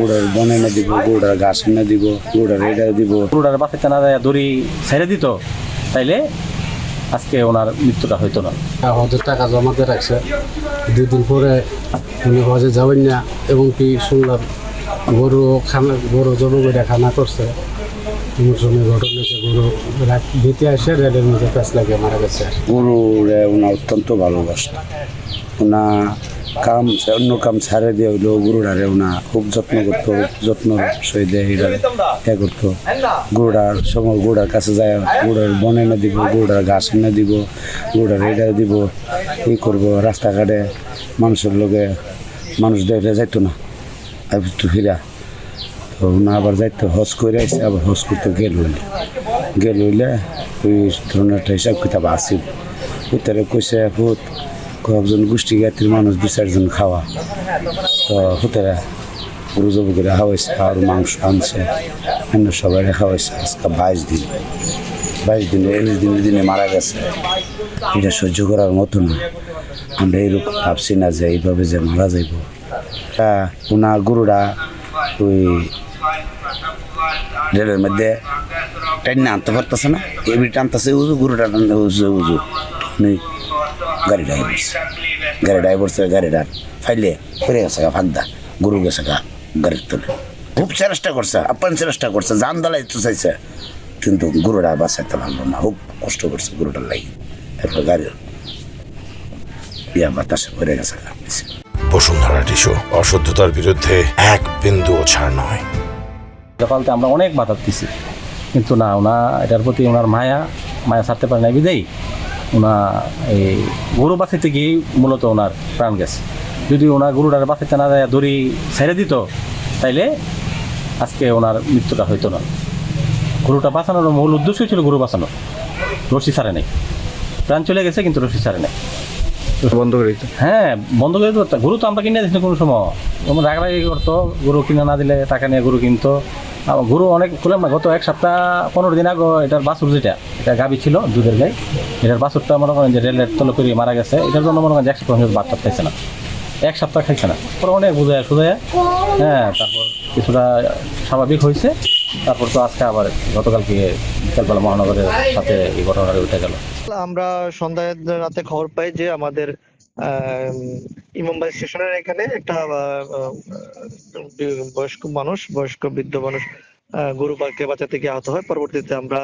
গুড়ার বনে না দিব, গুড়ার ঘাস না দিব, গুড়ার এটা দিব। গুড়ার বাঁচাতে না যায় দড়ি ছেড়ে দিত, তাইলে আজকে ওনার মৃত্যুটা হইতো না। হজের টাকা জমাতে রাখছে, 2 দিন পরে উনি হজে যাবেন না, এবং কি শুনলাম গরু জমা করে খানা করছে। মৌসুমে ঘটনা হয়েছে, গরু দিতে আসে রেলের মধ্যে প্যাঁচ লাগিয়ে মারা গেছে। গরুরে ওনা অত্যন্ত ভালোবাসত। ওনা অন্য কাম ছাড়ে দিয়ে হইলেও গরুটারে ওনা খুব যত্ন করতো, যত্ন সহিত ইয়ে করতো। গরুটার সময় গরুটার কাছে যায়, গরুটার বনে না দিব, গরুটার ঘাস না দিব, গরুটার এটা দিব, ই করবো। রাস্তাঘাটে মানুষের লোকে মানুষ দেখলে যাইতো না, একটু ফিরা তো ওনা আবার যাইতো। হজ করে আসছে, আবার হজ করতে গেল হইলে ওই ধরনের একটা হিসাব কিতাব আসিল। পুতারে কইছে পুত কয়েকজন গোষ্ঠী জাতির মানুষ 2-4 জন খাওয়া, তো পুতারা গরু জব করে খাওয়াইছে, আর মাংস আনছে, অন্য সবাই খাওয়াইছে। আজকে 22 দিন 21 দিনে মারা গেছে। এটা সহ্য করার মতো না। আমরা এইরকম ভাবছি না যে এইভাবে যে মারা যাইব। ওনার গরুরা ওই রেলের মধ্যে টাইনে আনতে পারতেছে না, এমনি টানতেছে উজু, গরুটা টানতে উজু। গাড়ি ড্রাইভার গাড়িটা ফাইলে ফিরে গেছে গা, ফাঁকদা গরু গেছে গা গাড়ির তোলে। খুব চেষ্টা করছে, আপ্যায়ন চেষ্টা করছে, জান দালাইতে চাইছে, কিন্তু গরুটা বাঁচাইতে পারলো না। খুব কষ্ট করছে গরুটার লাগি। এরপর গাড়ির বাতাসে ফিরে গেছে গা। বসুন্ধরা টিস্যু অশুদ্ধতার বিরুদ্ধে এক বিন্দুও ছাড় নয়। পালতে আমরা অনেক বাধা দিছি, কিন্তু না, ওনা এটার প্রতি ওনার মায়া ছাড়তে পারে না। বিদেই ওনা এই গরু বাঁচাতে গিয়েই মূলত ওনার প্রাণ গেছে। যদি ওনার গরুটার বাঁচাতে না যায় দড়ি ছেড়ে দিত, তাইলে আজকে ওনার মৃত্যুটা হইতো না। গরুটা বাঁচানোর মূল উদ্দেশ্যই ছিল গরু বাঁচানো, রশি ছাড়ে নাই। প্রাণ চলে গেছে কিন্তু রশি ছাড়ে নাই। বন্ধ করে দিত। হ্যাঁ, বন্ধ করে দিত। গরু তো আমরা কিনে দিচ্ছি কোনো সময়, আমার রাগারাগি করতো, গরু কিনে না দিলে টাকা নিয়ে গরু কিনতো। গরু অনেক খুললাম না, গত 1 সপ্তাহ 15 দিন আগে এটার বাছুর, এটা গাভী ছিল দুধের গাই, এটার বাছুরটা মনে করেন যে রেলের তলে করে মারা গেছে। এটার জন্য মনে করেন যে 1 সপ্তাহ বাচ্চা খাইছে না, 1 সপ্তাহ খাইছে না। পরে অনেক বুঝায় সুঝায়, হ্যাঁ, তারপর কিছুটা স্বাভাবিক হয়েছে। তারপর তো আজকে আবার গতকালকে বিকালবেলা মহানগরের সাথে এই ঘটনাটা উঠে গেল। আমরা সন্ধ্যায় রাতে খবর পাই যে আমাদের ইমামবাড়ি স্টেশনের এখানে একটা বয়স্ক বৃদ্ধ মানুষ গরু বাঁচাতে গিয়ে আহত হয়। পরবর্তীতে আমরা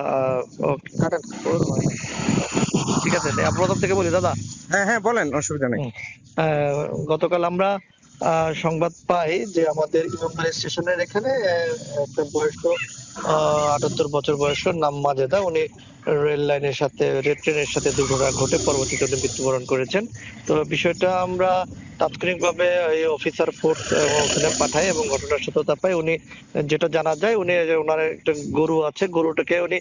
ঠিক আছে, প্রথম থেকে বলি দাদা। হ্যাঁ বলেন, অসুবিধা নেই। গতকাল আমরা সংবাদ পাই যে আমাদের ইমামবাড়ি স্টেশনের এখানে একটা বয়স্ক 78 বছর বয়স্ক, নাম মাজেদা, উনি রেল ট্রেনের সাথে দুর্ঘটনা ঘটে পরবর্তীতে উনি মৃত্যুবরণ করেছেন। তো বিষয়টা আমরা তাৎক্ষণিকভাবে অফিসার ফোর্স ওখানে পাঠাই এবং ঘটনার সত্যতা পাই। উনি যেটা জানা যায়, উনি ওনার একটা গরু আছে, গরুটাকে উনি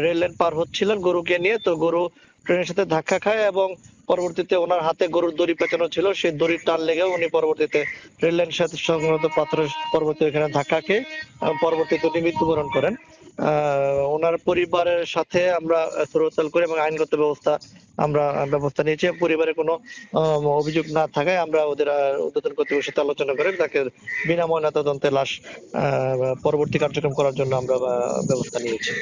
রেল লাইন পার হচ্ছিলেন গরুকে নিয়ে, তো গরু ট্রেনের সাথে ধাক্কা খায় এবং পরবর্তীতে ওনার হাতে গরুর দড়ি পেঁচানো ছিল, সেই দড়ির টান লেগে উনি পরবর্তীতে রেল লাইনের সাথে সংলগ্ন পাথরের পরবর্তী এখানে ধাক্কা খেয়ে পরবর্তীতে উনি মৃত্যুবরণ করেন। ওনার পরিবারের সাথে আমরা সুরতাল করি এবং আইনগত ব্যবস্থা নিয়েছি। পরিবারে কোনো অভিযোগ না থাকায় আমরা ওদের ঊর্ধ্বতন কর্তৃপক্ষের সাথে আলোচনা করে তাকে বিনা ময়নাতদন্তে লাশ পরবর্তী কার্যক্রম করার জন্য আমরা ব্যবস্থা নিয়েছি।